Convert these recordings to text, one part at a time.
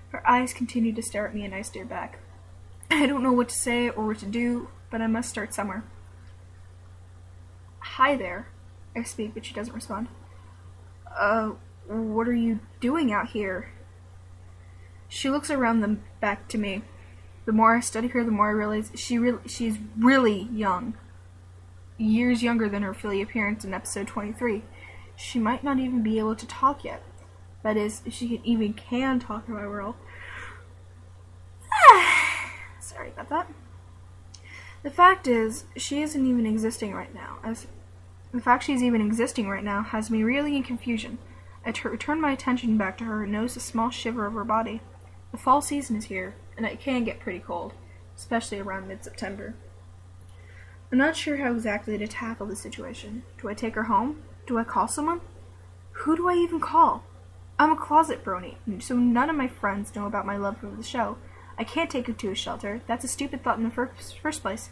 Her eyes continue to stare at me and I stare back. I don't know what to say or what to do, but I must start somewhere. Hi there. I speak, but she doesn't respond. What are you doing out here? She looks around them back to me. The more I study her, the more I realize she's really young. Years younger than her filly appearance in episode 23. She might not even be able to talk yet. That is, if she can talk in my world. Sorry about that. The fact is, she isn't even existing right now. The fact she's even existing right now has me really in confusion. I turn my attention back to her and notice a small shiver of her body. The fall season is here, and it can get pretty cold, especially around mid-September. I'm not sure how exactly to tackle the situation. Do I take her home? Do I call someone? Who do I even call? I'm a closet brony, so none of my friends know about my love for the show. I can't take her to a shelter. That's a stupid thought in the first place.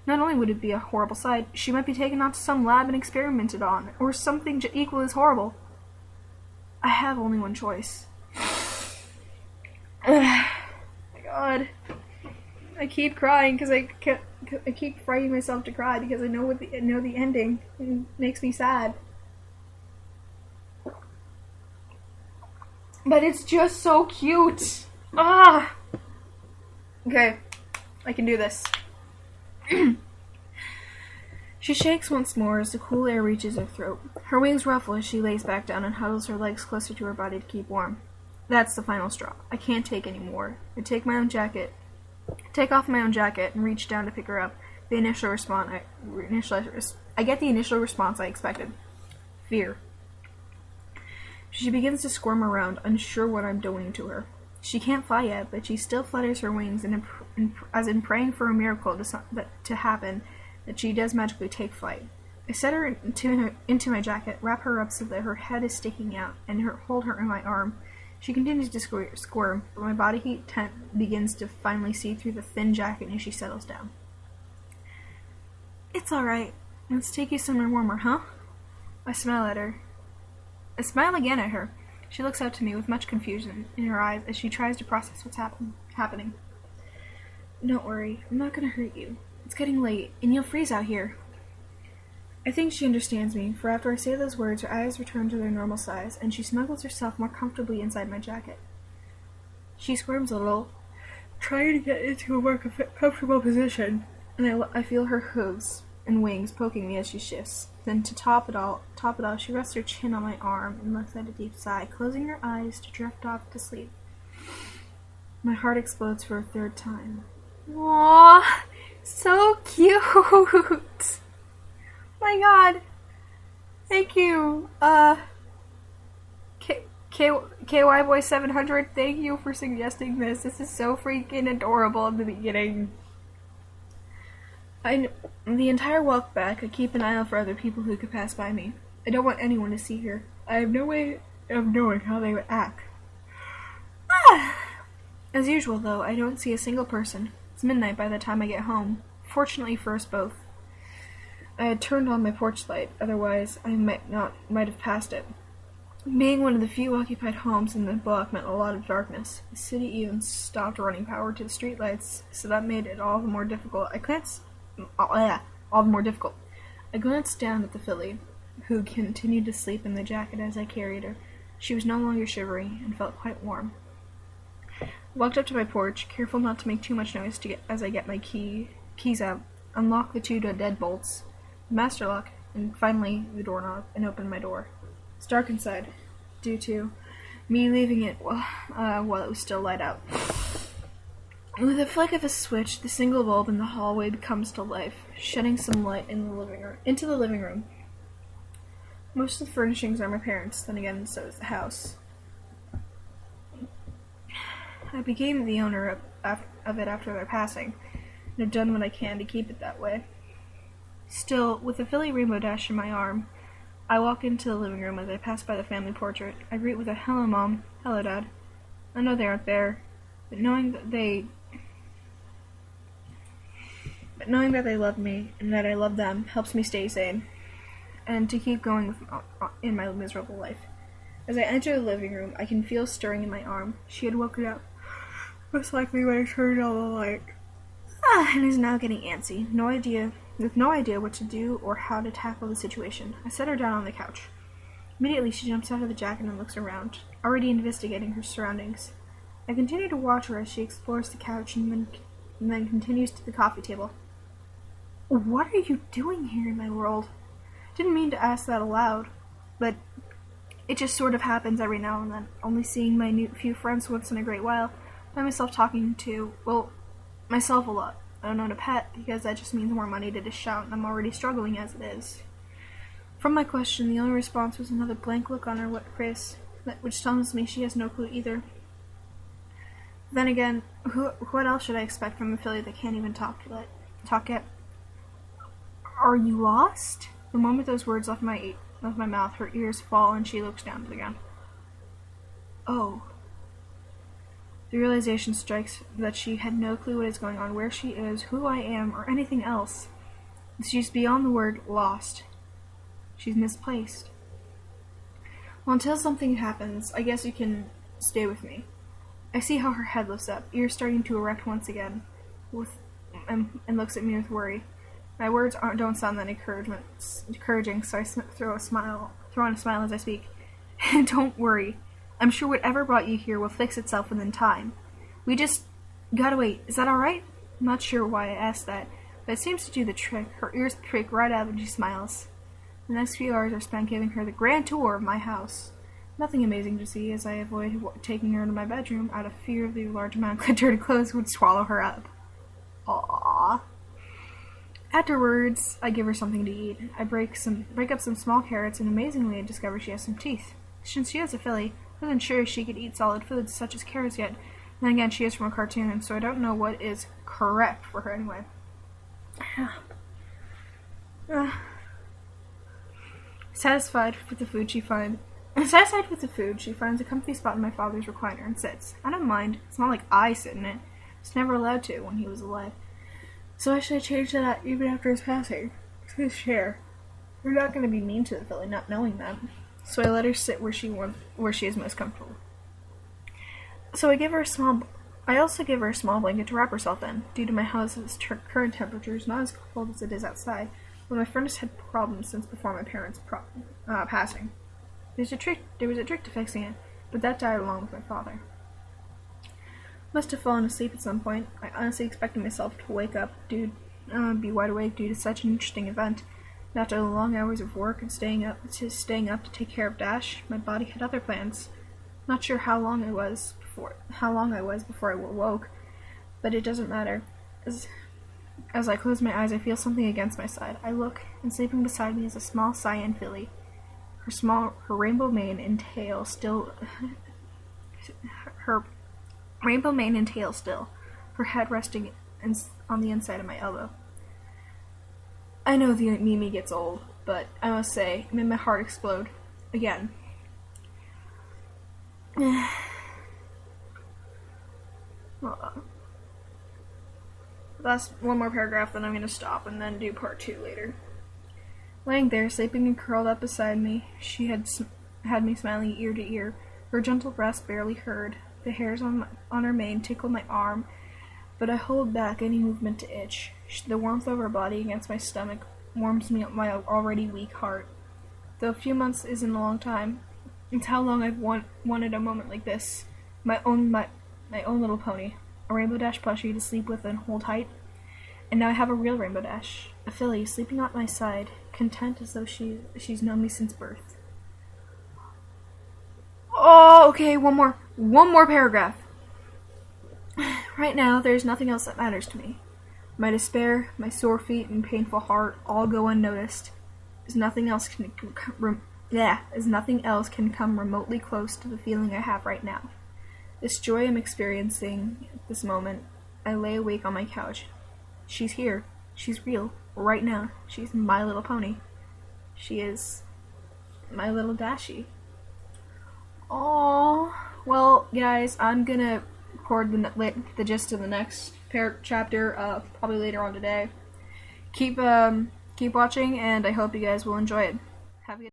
Not only would it be a horrible sight, she might be taken out to some lab and experimented on, or something equally as horrible. I have only one choice. My God. I keep crying because I keep frightening myself to cry because I know the ending and it makes me sad. But it's just so cute. Okay, I can do this. She shakes once more as the cool air reaches her throat. Her wings ruffle as she lays back down and huddles her legs closer to her body to keep warm. That's the final straw. I can't take any more. I take off my own jacket and reach down to pick her up. I get the initial response I expected. Fear. She begins to squirm around, unsure what I'm doing to her. She can't fly yet, but she still flutters her wings as in praying for a miracle to happen, that she does magically take flight. I set her into my jacket, wrap her up so that her head is sticking out, and hold her in my arm. She continues to squirm, but my body heat begins to finally see through the thin jacket as she settles down. It's alright. Let's take you somewhere warmer, huh? I smile at her. I smile again at her. She looks up to me with much confusion in her eyes as she tries to process what's happening. Don't worry, I'm not gonna hurt you. It's getting late, and you'll freeze out here. I think she understands me, for after I say those words, her eyes return to their normal size, and she snuggles herself more comfortably inside my jacket. She squirms a little, trying to get into a more comfortable position, and I feel her hooves and wings poking me as she shifts. Then to top it all, she rests her chin on my arm and lets out a deep sigh, closing her eyes to drift off to sleep. My heart explodes for a third time. Aww, so cute! My God, thank you, KY Boy 700, thank you for suggesting this. This is so freaking adorable in the beginning. The entire walk back, I keep an eye out for other people who could pass by me. I don't want anyone to see her. I have no way of knowing how they would act. As usual, though, I don't see a single person. It's midnight by the time I get home. Fortunately for us both. I had turned on my porch light, otherwise I might have passed it. Being one of the few occupied homes in the block meant a lot of darkness. The city even stopped running power to the streetlights, so that made it all the more difficult. I glanced down at the filly, who continued to sleep in the jacket as I carried her. She was no longer shivering and felt quite warm. I walked up to my porch, careful not to make too much noise as I get my keys out, unlock the two deadbolts, the master lock, and finally the doorknob, and opened my door. It's dark inside, due to me leaving it while it was still light out. With a flick of a switch, the single bulb in the hallway comes to life, shedding some light into the living room. Most of the furnishings are my parents', then again, so is the house. I became the owner of it after their passing, and have done what I can to keep it that way. Still, with the filly Rainbow Dash in my arm, I walk into the living room as I pass by the family portrait. I greet with a "Hello, Mom. Hello, Dad." I know they aren't there, but knowing that they love me and that I love them helps me stay sane and to keep going in my miserable life. As I enter the living room, I can feel stirring in my arm. She had woken up. Most likely when I turned on the light. And is now getting antsy, with no idea what to do or how to tackle the situation. I set her down on the couch. Immediately, she jumps out of the jacket and looks around, already investigating her surroundings. I continue to watch her as she explores the couch and then continues to the coffee table. What are you doing here in my world? Didn't mean to ask that aloud, but it just sort of happens every now and then. Only seeing my few friends once in a great while, I find myself talking to, myself a lot. I don't own a pet because that just means more money to dish out, and I'm already struggling as it is. From my question, the only response was another blank look on her face, which tells me she has no clue either. Then again, what else should I expect from a filly that can't even talk yet? Are you lost? The moment those words left my mouth, her ears fall and she looks down to the ground. Oh. The realization strikes that she had no clue what is going on, where she is, who I am, or anything else. She's beyond the word lost. She's misplaced. Well, until something happens, I guess you can stay with me. I see how her head lifts up, ears starting to erect once again, and looks at me with worry. My words don't sound that encouraging, so I throw on a smile as I speak. Don't worry. I'm sure whatever brought you here will fix itself within time. We just gotta wait. Is that alright? I'm not sure why I asked that, but it seems to do the trick. Her ears prick right up and she smiles. The next few hours are spent giving her the grand tour of my house. Nothing amazing to see, as I avoid taking her into my bedroom out of fear the large amount of dirty clothes would swallow her up. Aww. Afterwards, I give her something to eat. I break up some small carrots, and amazingly I discover she has some teeth. Since she is a filly, I wasn't sure she could eat solid foods such as carrots yet. Then again, she is from a cartoon, and so I don't know what is correct for her anyway. Satisfied with the food, she finds a comfy spot in my father's recliner and sits. I don't mind. It's not like I sit in it. I was never allowed to when he was alive. So I should change that even after his passing. It's his chair. We're not going to be mean to the filly, not knowing that. So I let her sit where she is most comfortable. So I also give her a small blanket to wrap herself in. Due to my house's current temperature is not as cold as it is outside, but my furnace had problems since before my parents' passing. There was a trick to fixing it, but that died along with my father. Must have fallen asleep at some point. I honestly expected myself to be wide awake due to such an interesting event. And after the long hours of work and staying up to take care of Dash, my body had other plans. Not sure how long I was before I woke, but it doesn't matter. As I close my eyes, I feel something against my side. I look, and sleeping beside me is a small cyan filly. Her rainbow mane and tail still. Her rainbow mane and tail still, her head resting on the inside of my elbow. I know the Mimi gets old, but I must say, it made my heart explode. Again. That's one more paragraph, then I'm going to stop and then do part 2 later. Laying there, sleeping and curled up beside me, she had me smiling ear to ear, her gentle breast barely heard. The hairs on her mane tickle my arm, but I hold back any movement to itch. The warmth of her body against my stomach warms my already weak heart. Though a few months isn't a long time, it's how long I've wanted a moment like this. My own little pony, a Rainbow Dash plushie to sleep with and hold tight. And now I have a real Rainbow Dash, a filly sleeping at my side, content as though she's known me since birth. Oh, okay, one more paragraph. Right now, there's nothing else that matters to me. My despair, my sore feet, and painful heart all go unnoticed, as nothing else can come remotely close to the feeling I have right now. This joy I'm experiencing at this moment, I lay awake on my couch. She's here. She's real. Right now. She's my little pony. She is my little Dashie. Aww. Well, guys, I'm gonna record the gist of the next chapter probably later on today. Keep watching, and I hope you guys will enjoy it. Have a good